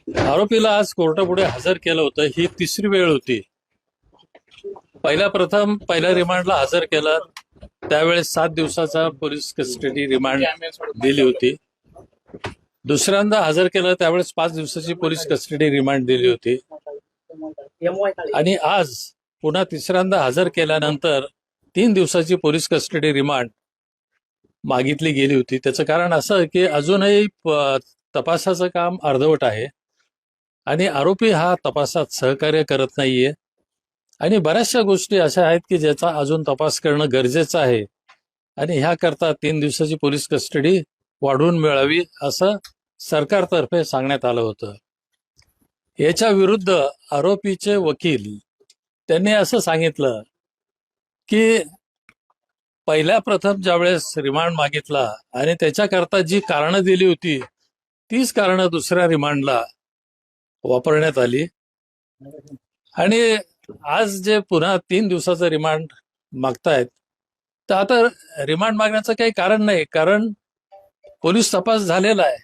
आरोपीला आज कोर्टापुढे हजर केलं होतं. ही तिसरी वेळ होती. पहिल्या रिमांडला हजर केलं, त्यावेळेस 7 दिवसाचा पोलीस कस्टडी रिमांड दिली होती. दुसऱ्यांदा हजर केलं त्यावेळेस 5 दिवसाची पोलीस कस्टडी रिमांड दिली होती. आणि आज पुन्हा तिसऱ्यांदा हजर केल्यानंतर 3 दिवसाची पोलीस कस्टडी रिमांड मागितली गेली होती. त्याचं कारण असं की अजूनही तपासाचं काम अर्धवट आहे आणि आरोपी हा तपासात सहकार्य करत नाहीये आणि बऱ्याचशा गोष्टी अशा आहेत की ज्याचा अजून तपास करणं गरजेचं आहे आणि ह्याकरता 3 दिवसाची पोलीस कस्टडी वाढवून मिळावी असं सरकारतर्फे सांगण्यात आलं होतं. याच्या विरुद्ध आरोपीचे वकील त्यांनी असं सांगितलं की प्रथम ज्यावेळेस रिमांड मागितला आणि त्याच्याकरता जी कारणं दिली होती तीच कारणं दुसऱ्या रिमांडला वापरण्यात आली आणि आज जे पुन्हा 3 दिवसाचं रिमांड मागतायत तर आता रिमांड मागण्याचं काही कारण नाही, कारण पोलीस तपास झालेला आहे,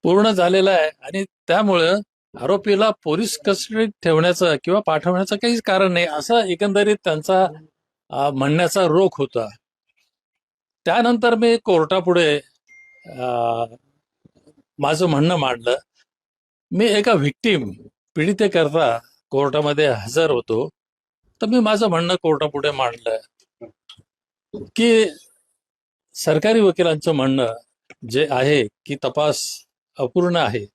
पूर्ण झालेला आहे आणि त्यामुळं आरोपीला पोलीस कस्टडीत ठेवण्याचं किंवा पाठवण्याचं काहीच कारण नाही असं एकंदरीत त्यांचा म्हणण्याचा रोख होता. त्यानंतर मी कोर्टापुढे माझं म्हणणं मांडलं. मी एका पीडितेकरता कोर्टामध्ये हजर होतो, तर मी माझं म्हणणं कोर्टापुढे मांडलं की सरकारी वकिलांचं म्हणणं जे आहे की तपास अपूर्ण आहे,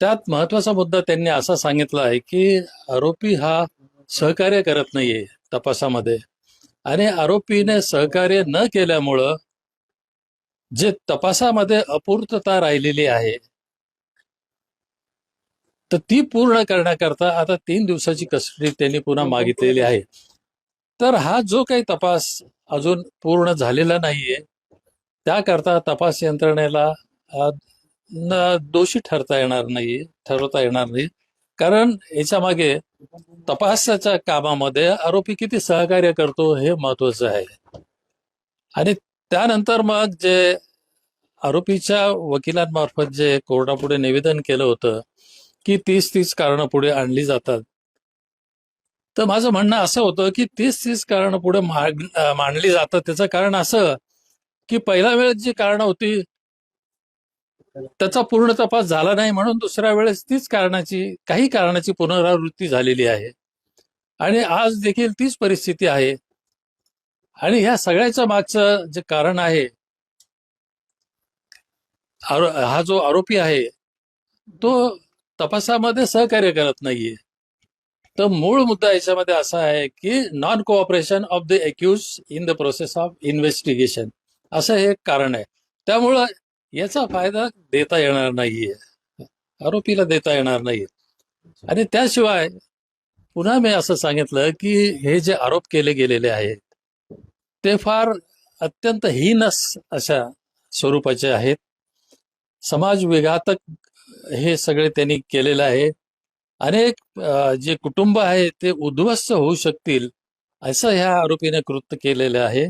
त्यात महत्वाचा मुद्दा त्यांनी असा सांगितला आहे की आरोपी हा सहकार्य करत नाहीये तपासामध्ये आणि आरोपीने सहकार्य न केल्यामुळं जे तपासामध्ये अपूर्तता राहिलेली आहे तर ती पूर्ण करण्याकरता आता 3 दिवसाची कस्टडी त्यांनी पुन्हा मागितलेली आहे. तर हा जो काही तपास अजून पूर्ण झालेला नाहीये त्याकरता तपास यंत्रणेला दोषी ठरवता येणार नाही, कारण याच्या मागे तपासाच्या कामामध्ये आरोपी किती सहकार्य करतो हे महत्वाचं आहे. आणि त्यानंतर मग जे आरोपीच्या वकिलांमार्फत जे कोर्टापुढे निवेदन केलं होतं की 30 कारणं पुढे आणली जातात, तर माझं म्हणणं असं होतं की 30 कारणं पुढे मांडली जातात. त्याचं कारण असं की पहिल्या वेळेस जी कारणं होती त्याचा पूर्ण तपास झाला नाही म्हणून दुसऱ्या वेळेस काही कारणाची पुनरावृत्ती झालेली आहे आणि आज देखील तीच परिस्थिती आहे. आणि ह्या सगळ्याच्या मागचं जे कारण आहे, हा जो आरोपी आहे तो तपासामध्ये सहकार्य करत नाहीये. तर मूळ मुद्दा याच्यामध्ये असा आहे की non cooperation of the accuse in the process of investigation असं हे एक कारण आहे. त्यामुळं याचा फायदा देता येणार नाहीये, आरोपीला देता येणार नाहीये. आणि त्याशिवाय पुन्हा मी असं सांगितलं की हे जे आरोप केले गेलेले आहेत ते फार अत्यंत हीनस अशा स्वरूपाचे आहेत. समाज विघातक हे सगळे त्यांनी केलेलं आहे. अनेक जे कुटुंब आहे ते उद्ध्वस्त होऊ शकतील असं ह्या आरोपीने कृत्य केलेलं आहे.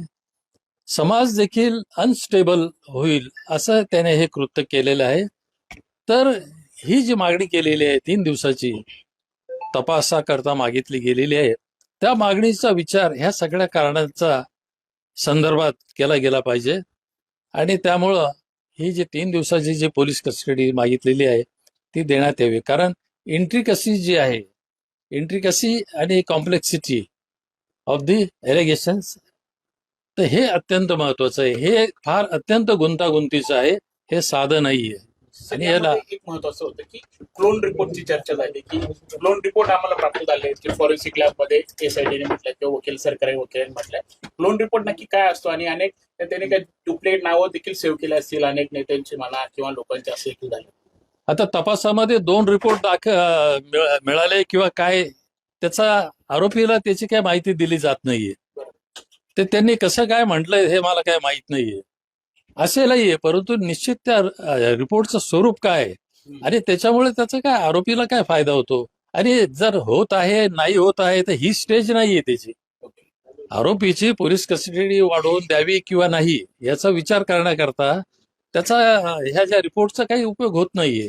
समाज देखील अनस्टेबल होईल असं त्याने हे कृत्य केलेलं आहे. तर ही जी मागणी केलेली आहे 3 दिवसाची तपासाकरता मागितली गेलेली आहे, त्या मागणीचा विचार ह्या सगळ्या कारणांचा संदर्भात केला गेला पाहिजे. आणि त्यामुळं ही जी 3 दिवसाची जी पोलीस कस्टडी मागितलेली आहे ती देण्यात यावी. कारण इंट्रिकसी आणि कॉम्प्लेक्सिटी ऑफ द एलिगेशन्स, तर हे अत्यंत महत्वाचं आहे. हे फार अत्यंत गुंतागुंतीचं आहे, हे साधं नाहीये. आणि याला एक महत्वाचं होतं की क्लोन रिपोर्टची चर्चा झाली की क्लोन रिपोर्ट आम्हाला प्राप्त झाले की फॉरेन्सिक लॅबमध्ये एसआयटीने म्हटलं किंवा सरकारी वकिलांनी म्हटलंय. क्लोन रिपोर्ट नक्की काय असतो आणि अनेक त्यांनी काही डुप्लिकेट नावं देखील सेव्ह केले असतील अनेक नेत्यांची म्हणा किंवा लोकांचे असे देखील झाले. आता तपासामध्ये 2 रिपोर्ट मिळाले किंवा काय, त्याचा आरोपीला त्याची काय माहिती दिली जात नाहीये. ते त्यांनी कसं काय म्हटलंय हे मला काय माहित नाहीये. असेलही, परंतु निश्चित त्या रिपोर्टचं स्वरूप काय आणि त्याच्यामुळे त्याचा काय आरोपीला काय फायदा होतो. आणि जर होत आहे नाही होत आहे तर ही स्टेज नाहीये त्याची. आरोपीची पोलीस कस्टडी वाढवून द्यावी किंवा नाही याचा विचार करण्याकरता त्याचा ह्या ज्या रिपोर्टचा काही उपयोग होत नाहीये.